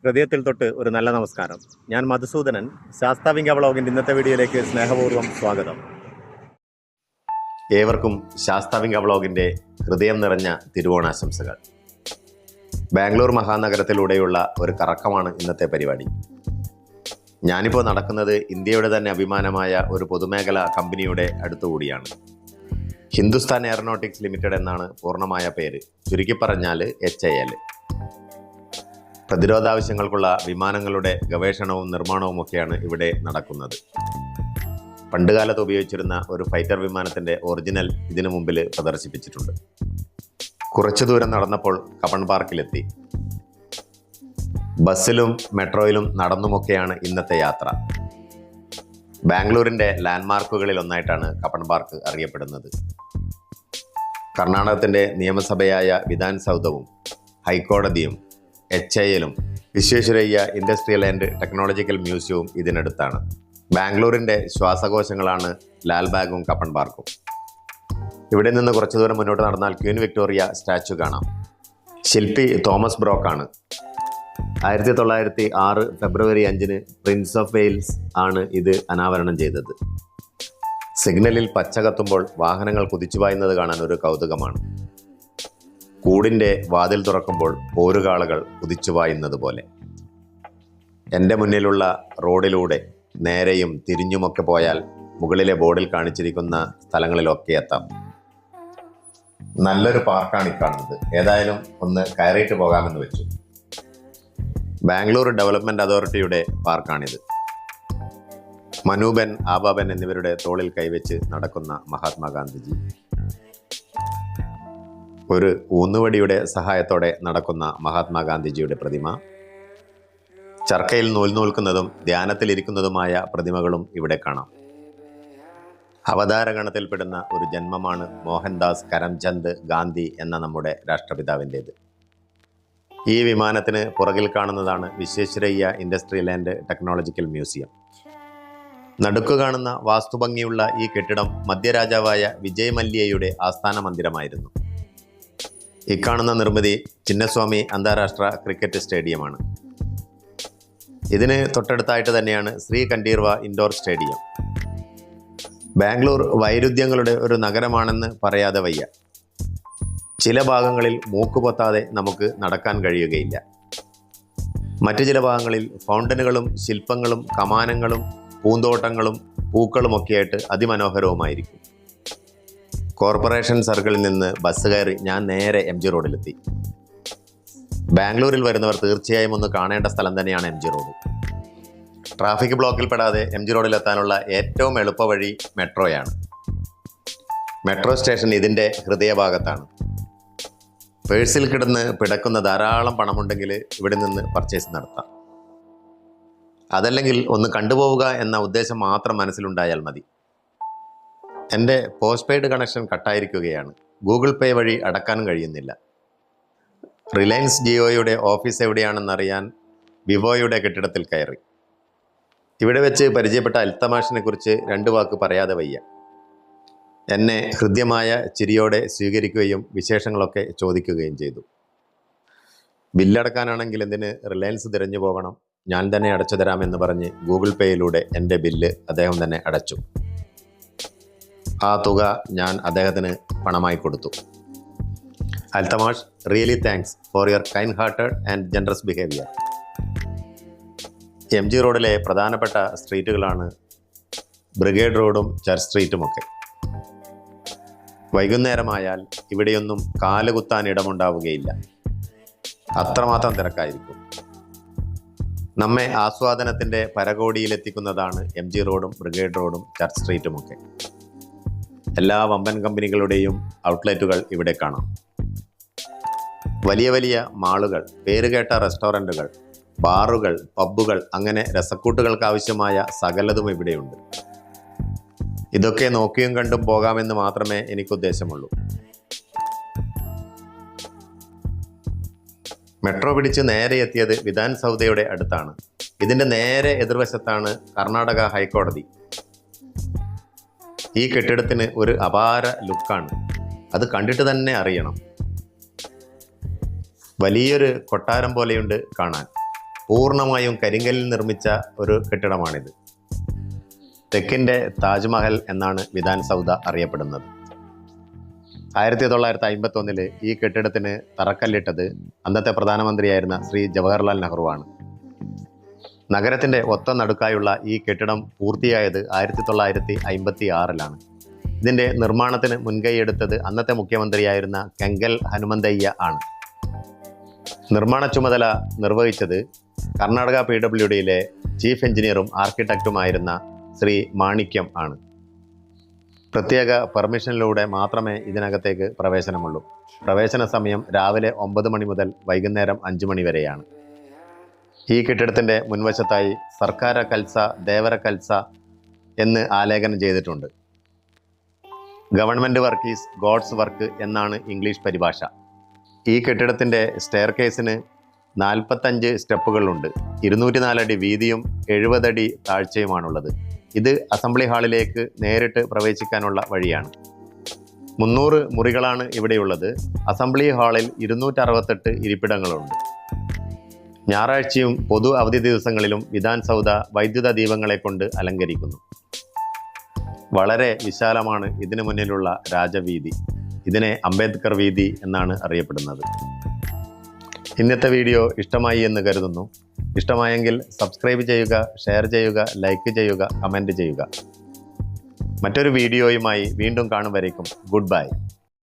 ഹൃദയത്തിൽ തൊട്ട് ഒരു നല്ല നമസ്കാരം. ഞാൻ മധുസൂദനൻ. ശാസ്താവിംഗ വ്ളോഗിൻ്റെ ഇന്നത്തെ വീഡിയോയിലേക്ക് സ്നേഹപൂർവ്വം സ്വാഗതം. ഏവർക്കും ശാസ്താവിംഗ വ്ളോഗിൻ്റെ ഹൃദയം നിറഞ്ഞ തിരുവോണാശംസകൾ. ബാംഗ്ലൂർ മഹാനഗരത്തിലൂടെയുള്ള ഒരു കറക്കമാണ് ഇന്നത്തെ പരിപാടി. ഞാനിപ്പോൾ നടക്കുന്നത് ഇന്ത്യയുടെ തന്നെ അഭിമാനമായ ഒരു പൊതുമേഖലാ കമ്പനിയുടെ അടുത്തുകൂടിയാണ്. ഹിന്ദുസ്ഥാൻ എയറോനോട്ടിക്സ് ലിമിറ്റഡ് എന്നാണ് പൂർണ്ണമായ പേര്. ചുരുക്കി പറഞ്ഞാൽ HAL. പ്രതിരോധാവശ്യങ്ങൾക്കുള്ള വിമാനങ്ങളുടെ ഗവേഷണവും നിർമ്മാണവും ഒക്കെയാണ് ഇവിടെ നടക്കുന്നത്. പണ്ടുകാലത്ത് ഉപയോഗിച്ചിരുന്ന ഒരു ഫൈറ്റർ വിമാനത്തിൻ്റെ ഒറിജിനൽ ഇതിനു മുമ്പിൽ പ്രദർശിപ്പിച്ചിട്ടുണ്ട്. കുറച്ചു ദൂരം നടന്നപ്പോൾ കപ്പൺ പാർക്കിലെത്തി. ബസ്സിലും മെട്രോയിലും നടന്നുമൊക്കെയാണ് ഇന്നത്തെ യാത്ര. ബാംഗ്ലൂരിൻ്റെ ലാൻഡ്മാർക്കുകളിൽ ഒന്നായിട്ടാണ് കപ്പൺ പാർക്ക് അറിയപ്പെടുന്നത്. കർണാടകത്തിൻ്റെ നിയമസഭയായ വിധാൻ സൗധവും ഹൈക്കോടതിയും HALഉം വിശ്വേശ്വരയ്യ ഇൻഡസ്ട്രിയൽ ആൻഡ് ടെക്നോളജിക്കൽ മ്യൂസിയവും ഇതിനടുത്താണ്. ബാംഗ്ലൂരിൻ്റെ ശ്വാസകോശങ്ങളാണ് ലാൽബാഗും കപ്പൺ പാർക്കും. ഇവിടെ നിന്ന് കുറച്ചു ദൂരം മുന്നോട്ട് നടന്നാൽ ക്വീൻ വിക്ടോറിയ സ്റ്റാച്ചു കാണാം. ശില്പി തോമസ് ബ്രോക്കാണ്. 1906 ഫെബ്രുവരി 5 പ്രിൻസ് ഓഫ് വെയിൽസ് ആണ് ഇത് അനാവരണം ചെയ്തത്. സിഗ്നലിൽ പച്ച കത്തുമ്പോൾ വാഹനങ്ങൾ കുതിച്ചുപായുന്നത് കാണാൻ ഒരു കൗതുകമാണ്. കൂടിൻ്റെ വാതിൽ തുറക്കുമ്പോൾ പോരുകാളകൾ കുതിച്ചുപായുന്നത് പോലെ. എൻ്റെ മുന്നിലുള്ള റോഡിലൂടെ നേരെയും തിരിഞ്ഞുമൊക്കെ പോയാൽ മുകളിലെ ബോർഡിൽ കാണിച്ചിരിക്കുന്ന സ്ഥലങ്ങളിലൊക്കെ എത്താം. നല്ലൊരു പാർക്കാണ് ഈ കാണുന്നത്. ഏതായാലും ഒന്ന് കയറിയിട്ട് പോകാമെന്ന് വെച്ചു. ബാംഗ്ലൂർ ഡെവലപ്മെൻറ്റ് അതോറിറ്റിയുടെ പാർക്കാണിത്. മനൂബൻ, ആബാബൻ എന്നിവരുടെ തോളിൽ കൈവച്ച് നടക്കുന്ന മഹാത്മാഗാന്ധിജി. ഒരു ഊന്നുവടിയുടെ സഹായത്തോടെ നടക്കുന്ന മഹാത്മാഗാന്ധിജിയുടെ പ്രതിമ. ചർക്കയിൽ നൂൽക്കുന്നതും ധ്യാനത്തിലിരിക്കുന്നതുമായ പ്രതിമകളും ഇവിടെ കാണാം. അവതാരഗണത്തിൽപ്പെടുന്ന ഒരു ജന്മമാണ് മോഹൻദാസ് കരംചന്ദ് ഗാന്ധി എന്ന നമ്മുടെ രാഷ്ട്രപിതാവിൻ്റേത്. ഈ വിമാനത്തിന് പുറകിൽ കാണുന്നതാണ് Visvesvaraya industrial and technological museum. നടുക്ക് കാണുന്ന വാസ്തുഭംഗിയുള്ള ഈ കെട്ടിടം മധ്യരാജാവായ വിജയ് മല്യയുടെ ആസ്ഥാന മന്ദിരമായിരുന്നു. ഇക്കാണുന്ന നിർമ്മിതി ചിന്നസ്വാമി അന്താരാഷ്ട്ര ക്രിക്കറ്റ് സ്റ്റേഡിയമാണ്. ഇതിന് തൊട്ടടുത്തായിട്ട് തന്നെയാണ് ശ്രീ കണ്ടീർവ ഇൻഡോർ സ്റ്റേഡിയം. ബാംഗ്ലൂർ വൈരുദ്ധ്യങ്ങളുടെ ഒരു നഗരമാണെന്ന് പറയാതെ വയ്യ. ചില ഭാഗങ്ങളിൽ മൂക്കുപൊത്താതെ നമുക്ക് നടക്കാൻ കഴിയുകയില്ല. മറ്റു ചില ഭാഗങ്ങളിൽ ഫൗണ്ടനുകളും ശില്പങ്ങളും കമാനങ്ങളും പൂന്തോട്ടങ്ങളും പൂക്കളുമൊക്കെയായിട്ട് അതിമനോഹരവുമായിരിക്കും. കോർപ്പറേഷൻ സർക്കിളിൽ നിന്ന് ബസ് കയറി ഞാൻ നേരെ MG റോഡിലെത്തി. ബാംഗ്ലൂരിൽ വരുന്നവർ തീർച്ചയായും ഒന്ന് കാണേണ്ട സ്ഥലം തന്നെയാണ് MG റോഡ്. ട്രാഫിക് ബ്ലോക്കിൽ പെടാതെ MG റോഡിലെത്താനുള്ള ഏറ്റവും എളുപ്പ വഴി മെട്രോയാണ്. മെട്രോ സ്റ്റേഷൻ ഇതിൻ്റെ ഹൃദയഭാഗത്താണ്. പേഴ്സിൽ കിടന്ന് പിടക്കുന്ന ധാരാളം പണമുണ്ടെങ്കിൽ ഇവിടെ നിന്ന് പർച്ചേസ് നടത്താം. അതല്ലെങ്കിൽ ഒന്ന് കണ്ടുപോവുക എന്ന ഉദ്ദേശം മാത്രം മനസ്സിലുണ്ടായാൽ മതി. എൻ്റെ പോസ്റ്റ് പെയ്ഡ് കണക്ഷൻ കട്ടായിരിക്കുകയാണ്. ഗൂഗിൾ പേ വഴി അടക്കാനും കഴിയുന്നില്ല. റിലയൻസ് ജിയോയുടെ ഓഫീസ് എവിടെയാണെന്നറിയാൻ വിവോയുടെ കെട്ടിടത്തിൽ കയറി. ഇവിടെ വെച്ച് പരിചയപ്പെട്ട അൽത്തമാഷിനെ കുറിച്ച് 2 വാക്ക് പറയാതെ വയ്യ. എന്നെ ഹൃദ്യമായ ചിരിയോടെ സ്വീകരിക്കുകയും വിശേഷങ്ങളൊക്കെ ചോദിക്കുകയും ചെയ്തു. ബില്ലടക്കാനാണെങ്കിൽ എന്തിന് റിലയൻസ് തിരഞ്ഞു പോകണം, ഞാൻ തന്നെ അടച്ചു തരാമെന്ന് പറഞ്ഞ് ഗൂഗിൾ പേയിലൂടെ എൻ്റെ ബില്ല് അദ്ദേഹം തന്നെ അടച്ചു. ആ തുക ഞാൻ അദ്ദേഹത്തിന് പണമായി കൊടുത്തു. Altamash, really thanks for your kind hearted and generous behaviour. MG റോഡിലെ പ്രധാനപ്പെട്ട സ്ട്രീറ്റുകളാണ് ബ്രിഗേഡ് റോഡും ചർച്ച് സ്ട്രീറ്റുമൊക്കെ. വൈകുന്നേരമായാൽ ഇവിടെയൊന്നും കാലുകുത്താൻ ഇടമുണ്ടാവുകയില്ല. അത്രമാത്രം തിരക്കായിരിക്കും. നമ്മെ ആസ്വാദനത്തിൻ്റെ പരകോടിയിലെത്തിക്കുന്നതാണ് MG റോഡും ബ്രിഗേഡ് റോഡും ചർച്ച് സ്ട്രീറ്റുമൊക്കെ. എല്ലാ വമ്പൻ കമ്പനികളുടെയും ഔട്ട്ലെറ്റുകൾ ഇവിടെ കാണാം. വലിയ വലിയ മാളുകൾ, പേരുകേട്ട റെസ്റ്റോറൻറ്റുകൾ, ബാറുകൾ, പബ്ബുകൾ, അങ്ങനെ രസക്കൂട്ടുകൾക്ക് ആവശ്യമായ സകലതും ഇവിടെയുണ്ട്. ഇതൊക്കെ നോക്കിയും കണ്ടും പോകാമെന്ന് മാത്രമേ എനിക്ക് ഉദ്ദേശമുള്ളൂ. മെട്രോ പിടിച്ച് നേരെ എത്തിയത് വിധാൻ സൗധയുടെ അടുത്താണ്. ഇതിൻ്റെ നേരെ എതിർവശത്താണ് കർണാടക ഹൈക്കോടതി. ഈ കെട്ടിടത്തിന് ഒരു അപാര ലുക്കാണ്. അത് കണ്ടിട്ട് തന്നെ അറിയണം. വലിയൊരു കൊട്ടാരം പോലെയുണ്ട് കാണാൻ. പൂർണ്ണമായും കരിങ്കല്ലിൽ നിർമ്മിച്ച ഒരു കെട്ടിടമാണിത്. തെക്കിൻ്റെ താജ്മഹൽ എന്നാണ് വിധാൻ സൗധ അറിയപ്പെടുന്നത്. 1951 ഈ കെട്ടിടത്തിന് തറക്കല്ലിട്ടത് അന്നത്തെ പ്രധാനമന്ത്രിയായിരുന്ന ശ്രീ ജവഹർലാൽ നെഹ്റുവാണ്. നഗരത്തിൻ്റെ ഒത്ത നടുക്കായുള്ള ഈ കെട്ടിടം പൂർത്തിയായത് 1956 ഇതിൻ്റെ നിർമ്മാണത്തിന് മുൻകൈയെടുത്തത് അന്നത്തെ മുഖ്യമന്ത്രിയായിരുന്ന കെങ്കൽ ഹനുമന്തയ്യ ആണ്. നിർമ്മാണ ചുമതല നിർവഹിച്ചത് കർണാടക PWDയിലെ ചീഫ് എഞ്ചിനീയറും ആർക്കിടെക്റ്റുമായിരുന്ന ശ്രീ മാണിക്യം ആണ്. പ്രത്യേക പെർമിഷനിലൂടെ മാത്രമേ ഇതിനകത്തേക്ക് പ്രവേശനമുള്ളൂ. പ്രവേശന സമയം രാവിലെ 9 മണി മുതൽ വൈകുന്നേരം 5 മണി വരെയാണ്. ഈ കെട്ടിടത്തിൻ്റെ മുൻവശത്തായി സർക്കാര കൽസ ദേവര കൽസ എന്ന് ആലേഖനം ചെയ്തിട്ടുണ്ട്. Government work is God's work എന്നാണ് ഇംഗ്ലീഷ് പരിഭാഷ. ഈ കെട്ടിടത്തിൻ്റെ സ്റ്റെയർ കേസിന് 45 സ്റ്റെപ്പുകളുണ്ട്. 204 അടി വീതിയും 70 അടി താഴ്ചയുമാണുള്ളത്. ഇത് അസംബ്ലി ഹാളിലേക്ക് നേരിട്ട് പ്രവേശിക്കാനുള്ള വഴിയാണ്. 300 മുറികളാണ് ഇവിടെയുള്ളത്. അസംബ്ലി ഹാളിൽ 268 ഇരിപ്പിടങ്ങളുണ്ട്. ഞായറാഴ്ചയും പൊതു അവധി ദിവസങ്ങളിലും വിധാൻ സൗധ വൈദ്യുത ദീപങ്ങളെ കൊണ്ട് അലങ്കരിക്കുന്നു. വളരെ വിശാലമാണ് ഇതിനു മുന്നിലുള്ള രാജവീതി. ഇതിനെ അംബേദ്കർ വീതി എന്നാണ് അറിയപ്പെടുന്നത്. ഇന്നത്തെ വീഡിയോ ഇഷ്ടമായി എന്ന് കരുതുന്നു. ഇഷ്ടമായെങ്കിൽ സബ്സ്ക്രൈബ് ചെയ്യുക, ഷെയർ ചെയ്യുക, ലൈക്ക് ചെയ്യുക, കമൻറ്റ് ചെയ്യുക. മറ്റൊരു വീഡിയോയുമായി വീണ്ടും കാണും വരേക്കും ഗുഡ് ബൈ.